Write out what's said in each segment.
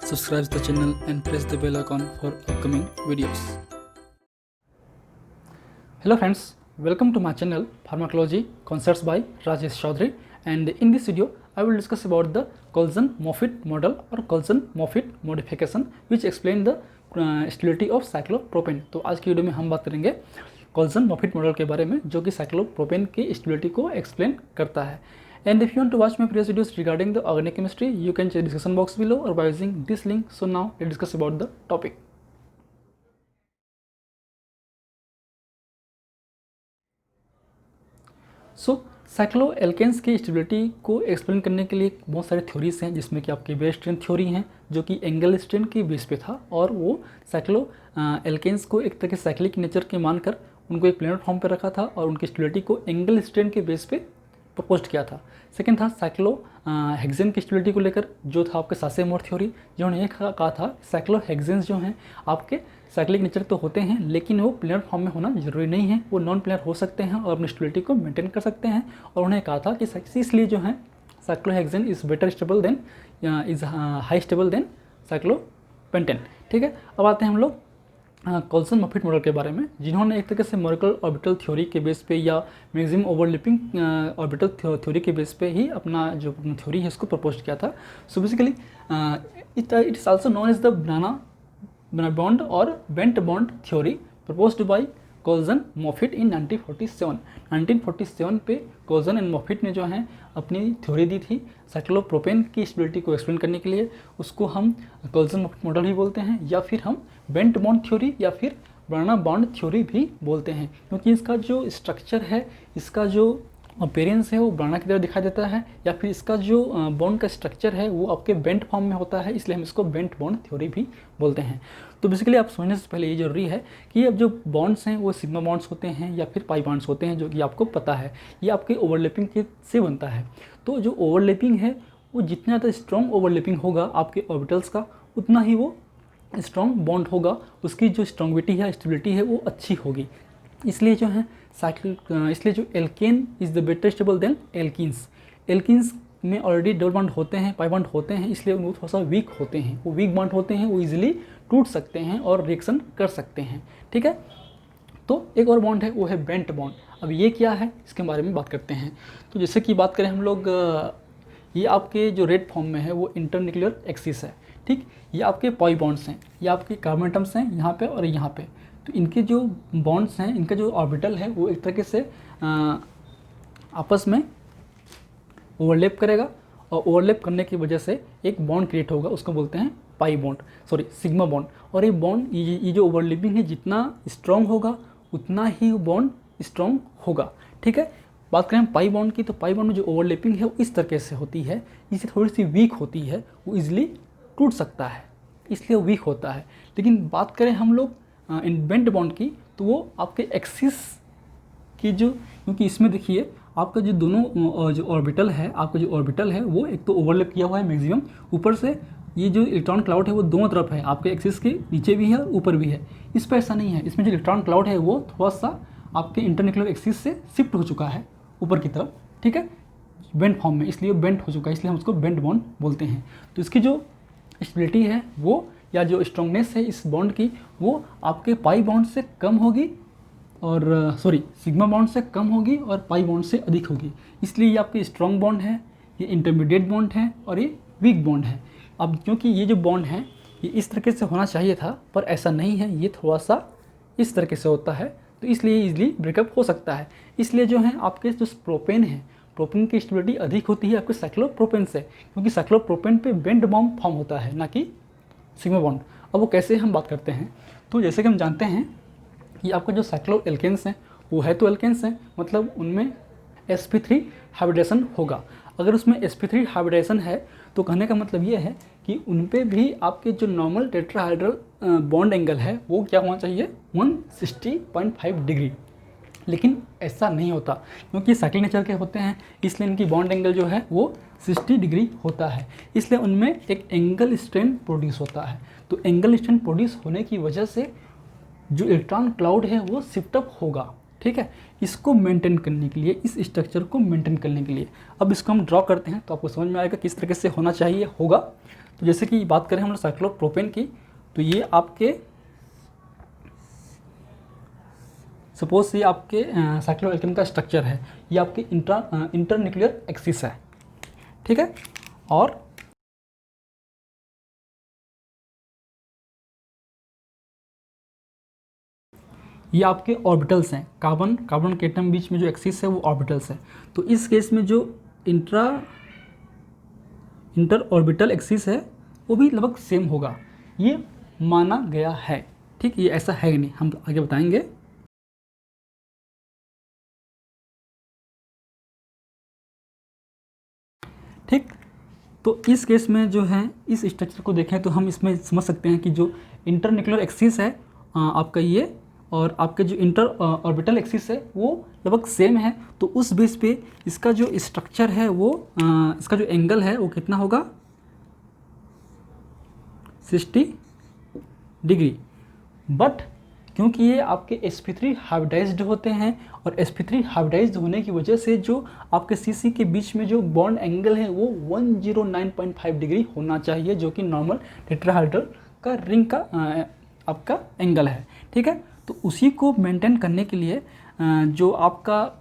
subscribe the channel and press the bell icon for upcoming videos. Hello friends, welcome to my channel Pharmacology Concepts by Rajesh Chaudhary, and in this video I will discuss about the Coulson-Moffitt model or Coulson-Moffitt modification which explain the stability of cyclopropane. तो आज की video में हम बात करेंगे Coulson-Moffitt model के बारे में जो कि साइक्लोप्रोपेन की स्टेबिलिटी को एक्सप्लेन करता है. And if you want to watch my previous videos regarding the organic chemistry, you can check the description box below or by using this link. So now let's discuss about the topic. So cycloalkenes की stability को explain करने के लिए बहुत सारे theories हैं, जिसमें कि आपकी बेस स्ट्रेन थ्योरी हैं जो कि एंगल स्ट्रेन के बेस पे था, और वो साइक्लोएल्केन्स को एक तरह के साइक्लिक नेचर के मानकर उनको एक प्लेनर फॉर्म पे रखा था और उनकी स्टेबिलिटी को एंगल स्ट्रेन के बेस पे प्रपोज किया था. सेकेंड था साइक्लोहेक्सेन की स्टेबिलिटी को लेकर, जो था आपके सासे-मोर थ्योरी, जिन्होंने ये कहा था साइक्लोहेक्सेन्स जो हैं आपके साइक्लिक नेचर तो होते हैं लेकिन वो प्लेनर फॉर्म में होना जरूरी नहीं है, वो नॉन प्लेनर हो सकते हैं और अपनी स्टेबिलिटी को मेंटेन कर सकते हैं. और उन्होंने कहा था कि इसलिए जो है cyclohexane is better stable then is high stable then cyclopentane. ठीक है, अब आते हैं हम लोग Coulson-Moffitt मॉडल के बारे में, जिन्होंने एक तरीके से मॉलिक्यूलर ऑर्बिटल थ्योरी के बेस पे या मैक्सिमम ओवरलैपिंग ऑर्बिटल थ्योरी के बेस पे ही अपना जो थ्योरी है उसको प्रपोज किया था. So basically it is also known as the banana bond और bent bond theory proposed by Coulson-Moffitt in 1947 पे Coulson एंड Moffitt ने जो है अपनी थ्योरी दी थी साइक्लोप्रोपेन की स्टेबिलिटी को एक्सप्लेन करने के लिए. उसको हम Coulson-Moffitt मॉडल भी बोलते हैं या फिर हम बेंट बॉन्ड थ्योरी या फिर बनाना बॉन्ड थ्योरी भी बोलते हैं, क्योंकि इसका जो स्ट्रक्चर है, इसका जो अपीयरेंस है वो बनाना की तरह दिखाई देता है, या फिर इसका जो बॉन्ड का स्ट्रक्चर है वो आपके बेंट फॉर्म में होता है, इसलिए हम इसको बेंट बॉन्ड थ्योरी भी बोलते हैं. तो बेसिकली आप समझने से पहले ये जरूरी है कि अब जो बॉन्ड्स हैं वो सिग्मा बॉन्ड्स होते हैं या फिर पाई बॉन्ड्स होते हैं, जो कि आपको पता है ये आपके ओवरलैपिंग के से बनता है. तो जो ओवरलैपिंग है वो जितना ज़्यादा स्ट्रॉन्ग ओवरलैपिंग होगा आपके ऑर्बिटल्स का, उतना ही वो स्ट्रॉन्ग बॉन्ड होगा, उसकी जो स्ट्रॉन्गिटी है स्टेबिलिटी है वो अच्छी होगी. इसलिए जो है इसलिए जो alkane is the better stable than alkenes. Alkenes में ऑलरेडी डबल बॉन्ड होते हैं, पाई बॉन्ड होते हैं, इसलिए वो थोड़ा सा वीक होते हैं, वो वीक बॉन्ड होते हैं, वो इजीली टूट सकते हैं और रिएक्शन कर सकते हैं. ठीक है, तो एक और बॉन्ड है वो है बेंट बॉन्ड. अब ये क्या है इसके बारे में बात करते हैं. तो जैसे कि बात करें हम लोग, ये आपके जो रेड फॉर्म में है वो इंटरन्यूक्लियर एक्सिस है. ठीक, ये आपके पाई बॉन्ड्स हैं, ये आपके कार्बन एटम्स हैं यहाँ पे और यहाँ पे. तो इनके जो बॉन्ड्स हैं, इनका जो ऑर्बिटल है वो एक तरीके से आपस में ओवरलैप करेगा, और ओवरलैप करने की वजह से एक बॉन्ड क्रिएट होगा, उसको बोलते हैं pi bond, sorry sigma bond. और ये बॉन्ड ये जो ओवरलैपिंग है जितना स्ट्रॉन्ग होगा उतना ही बॉन्ड स्ट्रॉन्ग होगा. ठीक है, बात करें हम पाई बॉन्ड की, तो पाई बॉन्ड में जो ओवरलैपिंग है वो इस तरीके से होती है, इसे थोड़ी सी वीक होती है, वो ईजिली टूट सकता है, इसलिए वो वीक होता है. लेकिन बात करें हम लोग इन बेंट बॉन्ड की, तो वो आपके एक्सिस की जो, क्योंकि इसमें देखिए आपका जो दोनों जो ऑर्बिटल है, आपका जो ऑर्बिटल है वो एक तो ओवरलैप किया हुआ है मैक्सिमम, ऊपर से ये जो इलेक्ट्रॉन क्लाउड है वो दोनों तरफ है, आपके एक्सिस के नीचे भी है ऊपर भी है. इस पर ऐसा नहीं है, इसमें जो इलेक्ट्रॉन क्लाउड है वो थोड़ा सा आपके इंटरन्यूक्लियर एक्सिस से शिफ्ट हो चुका है ऊपर की तरफ. ठीक है, बेंट फॉर्म में, इसलिए बेंट हो चुका है, इसलिए हम उसको बेंट बॉन्ड बोलते हैं. तो इसकी जो स्टेबिलिटी है वो, या जो स्ट्रॉन्गनेस है इस बॉन्ड की, वो आपके पाई बॉन्ड से कम होगी, और सिग्मा बॉन्ड से कम होगी और पाई बॉन्ड से अधिक होगी. इसलिए ये आपके स्ट्रॉन्ग बॉन्ड है, ये इंटरमीडिएट बॉन्ड है और ये वीक बॉन्ड है. अब क्योंकि ये जो बॉन्ड है ये इस तरीके से होना चाहिए था, पर ऐसा नहीं है, ये थोड़ा सा इस तरीके से होता है, तो इसलिए ईजिली ब्रेकअप हो सकता है. इसलिए जो है आपके जो प्रोपेन है, प्रोपेन की स्टेबिलिटी अधिक होती है आपके साइक्लोप्रोपेन से, क्योंकि साइक्लोप्रोपेन पे बेंट बॉन्ड फॉर्म होता है, ना कि सिग्मा बॉन्ड. अब वो कैसे हम बात करते हैं, तो जैसे कि हम जानते हैं कि आपका जो साइक्लोएल्केन्स हैं वो है तो एल्केन्स हैं, मतलब उनमें sp3 हाइब्रिडेशन होगा. अगर उसमें sp3 हाइब्रिडेशन है तो कहने का मतलब ये है कि उन पे भी आपके जो नॉर्मल टेट्राहाइड्रल बॉन्ड एंगल है वो क्या होना चाहिए, 160.5 डिग्री. लेकिन ऐसा नहीं होता, क्योंकि साइक्लिक नेचर के होते हैं, इसलिए इनकी बॉन्ड एंगल जो है वो 60 डिग्री होता है, इसलिए उनमें एक एंगल स्ट्रेन प्रोड्यूस होता है. तो एंगल स्ट्रेन प्रोड्यूस होने की वजह से जो इलेक्ट्रॉन क्लाउड है वो शिफ्ट अप होगा. ठीक है, इसको मेंटेन करने के लिए, इस स्ट्रक्चर को मेंटेन करने के लिए, अब इसको हम ड्रॉ करते हैं तो आपको समझ में आएगा किस तरीके से होना चाहिए होगा. तो तो जैसे कि बात करें हम लोग साइक्लोप्रोपेन की, तो ये आपके सपोज ये आपके साइक्लोएल्केन का स्ट्रक्चर है, ये आपके इंटरन्यूक्लियर एक्सिस है, ठीक है। और ये आपके ऑर्बिटल्स हैं, कार्बन के एटम बीच में जो एक्सिस है वो ऑर्बिटल्स है। तो इस केस में जो इंटर ऑर्बिटल एक्सिस है वो भी लगभग सेम होगा, ये माना गया है, ठीक। ये ऐसा है नहीं, हम आगे बताएंगे। ठीक, तो इस केस में जो है इस स्ट्रक्चर को देखें तो हम इसमें समझ सकते हैं कि जो इंटरन्यूक्लियर एक्सिस है आपका ये, और आपके जो इंटर ऑर्बिटल एक्सिस है वो लगभग सेम है। तो उस बेस पे इसका जो स्ट्रक्चर है वो इसका जो एंगल है वो कितना होगा, 60 डिग्री। बट क्योंकि ये आपके sp3 हाइब्रिडाइज्ड होते हैं, और sp3 हाइब्रिडाइज्ड होने की वजह से जो आपके CC के बीच में जो बॉन्ड एंगल है वो 109.5 डिग्री होना चाहिए, जो कि नॉर्मल टेट्राहेड्रल का रिंग का आपका एंगल है, ठीक है। तो उसी को मेंटेन करने के लिए जो आपका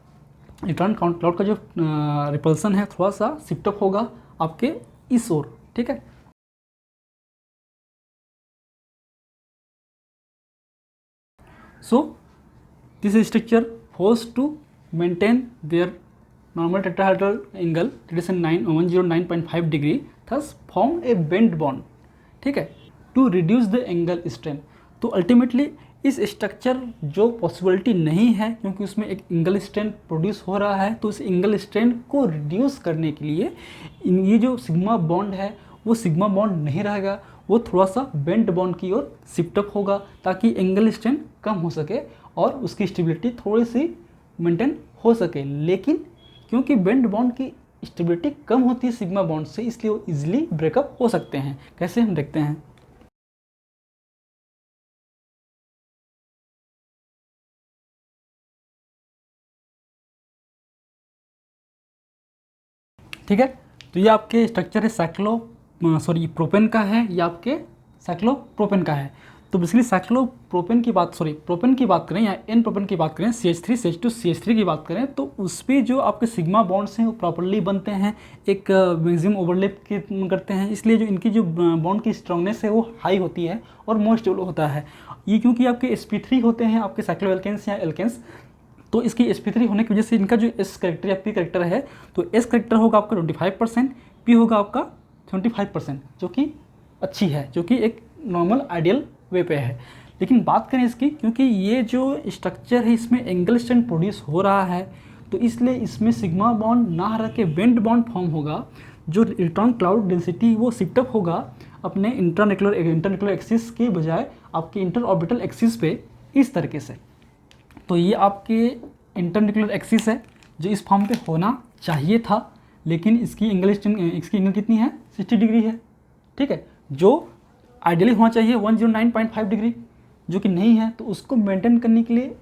इलेक्ट्रॉन क्लाउड का जो रिपल्सन है थोड़ा सा शिफ्ट अप होगा आपके इस ओर, ठीक है। So this structure forced to maintain their normal tetrahedral angle, that is 109.5 degree, thus form a bent bond, ठीक है, to reduce the angle strain। तो अल्टीमेटली इस स्ट्रक्चर जो पॉसिबिलिटी नहीं है, क्योंकि उसमें एक एंगल स्ट्रेन प्रोड्यूस हो रहा है, तो इस एंगल स्ट्रेन को रिड्यूस करने के लिए ये जो सिग्मा बॉन्ड है वो सिग्मा बॉन्ड नहीं रहेगा, वो थोड़ा सा बेंट बॉन्ड की ओर शिफ्ट अप होगा, ताकि एंगल स्ट्रेन कम हो सके और उसकी स्टेबिलिटी थोड़ी सी मेंटेन हो सके। लेकिन क्योंकि बेंट बॉन्ड की स्टेबिलिटी कम होती है सिग्मा बॉन्ड से, इसलिए वो इजीली ब्रेकअप हो सकते हैं। कैसे, हम देखते हैं। ठीक है, तो ये आपके स्ट्रक्चर है प्रोपेन का है, ये आपके साइक्लोप्रोपेन का है। तो बेसिकली प्रोपेन की बात करें या एन प्रोपेन की बात करें, CH3 CH2 CH3 की बात करें, तो उस पर जो आपके सिग्मा बॉन्ड्स हैं वो प्रॉपर्ली बनते हैं, एक मैक्सिमम ओवरलैप करते हैं, इसलिए जो इनकी जो बॉन्ड की स्ट्रांगनेस है वो हाई होती है और मोर स्टेबल होता है। ये क्योंकि आपके sp3 होते हैं आपके साइक्लोएल्केन्स या एल्केन्स, तो इसकी sp3 होने की वजह से इनका जो s करेक्टर या p करेक्टर है, तो s करेक्टर होगा आपका 25%, p होगा आपका 25%, जो कि अच्छी है, जो कि एक नॉर्मल आइडियल वे पे है। लेकिन बात करें इसकी, क्योंकि ये जो स्ट्रक्चर है इसमें एंगल स्ट्रेन प्रोड्यूस हो रहा है, तो इसलिए इसमें सिग्मा बॉन्ड ना रह के बेंट बॉन्ड फॉर्म होगा, जो इलेक्ट्रॉन क्लाउड डेंसिटी वो शिफ्ट अप होगा अपने इंटरन्यूक्लियर एक्सिस के बजाय आपके इंटर ऑर्बिटल एक्सिस पे, इस तरीके से। तो ये आपके इंटरन्यूक्लियर एक्सिस है जो इस फॉर्म पे होना चाहिए था, लेकिन इसकी एंगल कितनी है, 60 डिग्री है, ठीक है। जो आइडियली होना चाहिए 109.5 डिग्री, जो कि नहीं है, तो उसको मेंटेन करने के लिए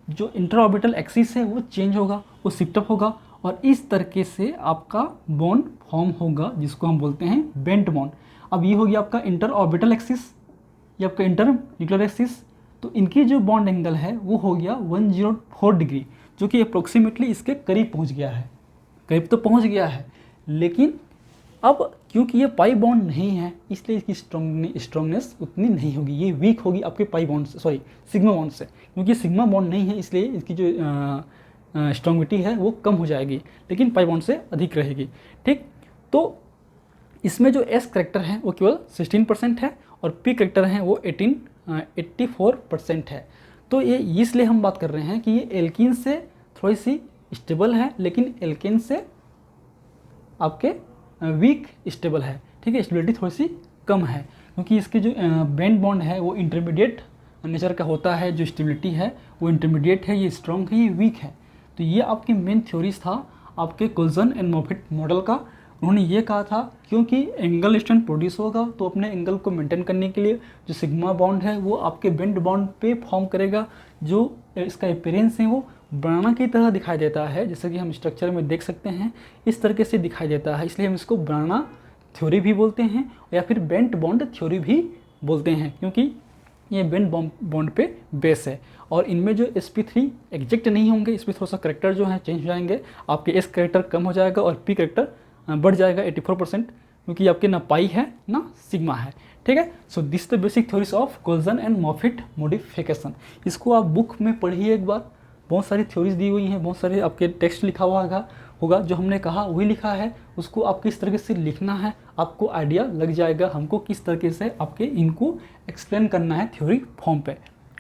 जो इंटर ऑर्बिटल एक्सिस है वो चेंज होगा, वो शिफ्ट अप होगा, और इस तरीके से आपका बॉन्ड फॉर्म होगा, जिसको हम बोलते हैं बेंट बॉन्ड। अब ये हो गया आपका इंटर ऑर्बिटल एक्सिस, ये आपका इंटर न्यूक्लियर एक्सिस, तो इनकी जो बॉन्ड एंगल है वो हो गया 104 डिग्री, जो कि अप्रोक्सीमेटली इसके करीब पहुंच गया है, करीब तो पहुंच गया है। लेकिन अब क्योंकि ये पाई बॉन्ड नहीं है, इसलिए इसकी स्ट्रॉन्गनेस उतनी नहीं होगी, ये वीक होगी आपके सिग्मा बॉन्ड से। क्योंकि सिग्मा बॉन्ड नहीं है, इसलिए इसकी जो स्ट्रॉन्गिटी है वो कम हो जाएगी, लेकिन पाई बॉन्ड से अधिक रहेगी, ठीक। तो इसमें जो एस करेक्टर है वो केवल 16% है, और पी करेक्टर है वो 84% है। तो ये इसलिए हम बात कर रहे हैं कि ये एल्कीन से थोड़ी सी स्टेबल है, लेकिन एल्केन से आपके वीक स्टेबल है, ठीक है, स्टेबिलिटी थोड़ी सी कम है, क्योंकि इसके जो बेंड बॉन्ड है वो इंटरमीडिएट नेचर का होता है, जो स्टेबिलिटी है वो इंटरमीडिएट है, ये स्ट्रॉन्ग है, ये वीक है। तो ये आपकी मेन थ्योरीज था आपके कोल्सन एंड मॉफिट मॉडल का। उन्होंने ये कहा था क्योंकि एंगल स्ट्रेन प्रोड्यूस होगा, तो अपने एंगल को मेंटेन करने के लिए जो सिग्मा बॉन्ड है वो आपके बेंड बॉन्ड पे फॉर्म करेगा, जो इसका अपीयरेंस है वो बनाना की तरह दिखाई देता है, जैसे कि हम स्ट्रक्चर में देख सकते हैं, इस तरीके से दिखाई देता है, इसलिए हम इसको बनाना थ्योरी भी बोलते हैं या फिर बेंट बॉन्ड थ्योरी भी बोलते हैं, क्योंकि ये बेंट बॉन्ड पे बेस है। और इनमें जो sp3 एग्जैक्ट नहीं होंगे, इसमें थोड़ा सा करेक्टर जो है चेंज हो जाएंगे, आपके s करेक्टर कम हो जाएगा और p करेक्टर बढ़ जाएगा 84%, क्योंकि आपके ना पाई है ना सिग्मा है, ठीक है। So this the basic theories of Coulson and Moffitt modification. इसको आप बुक में पढ़िए एक बार, बहुत सारी थ्योरीज दी हुई हैं, बहुत सारे आपके टेक्स्ट लिखा हुआ होगा, जो हमने कहा वही लिखा है, उसको आप किस तरीके से लिखना है आपको आइडिया लग जाएगा, हमको किस तरीके से आपके इनको एक्सप्लेन करना है थ्योरी फॉर्म पे।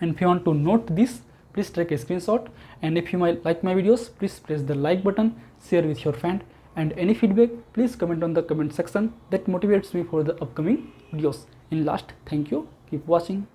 And if you want to note this, please take a screenshot, and if you like my videos, please press the like button, share with your friend, and any feedback please comment on the comment section, that motivates me for the upcoming videos. In last, thank you, keep watching.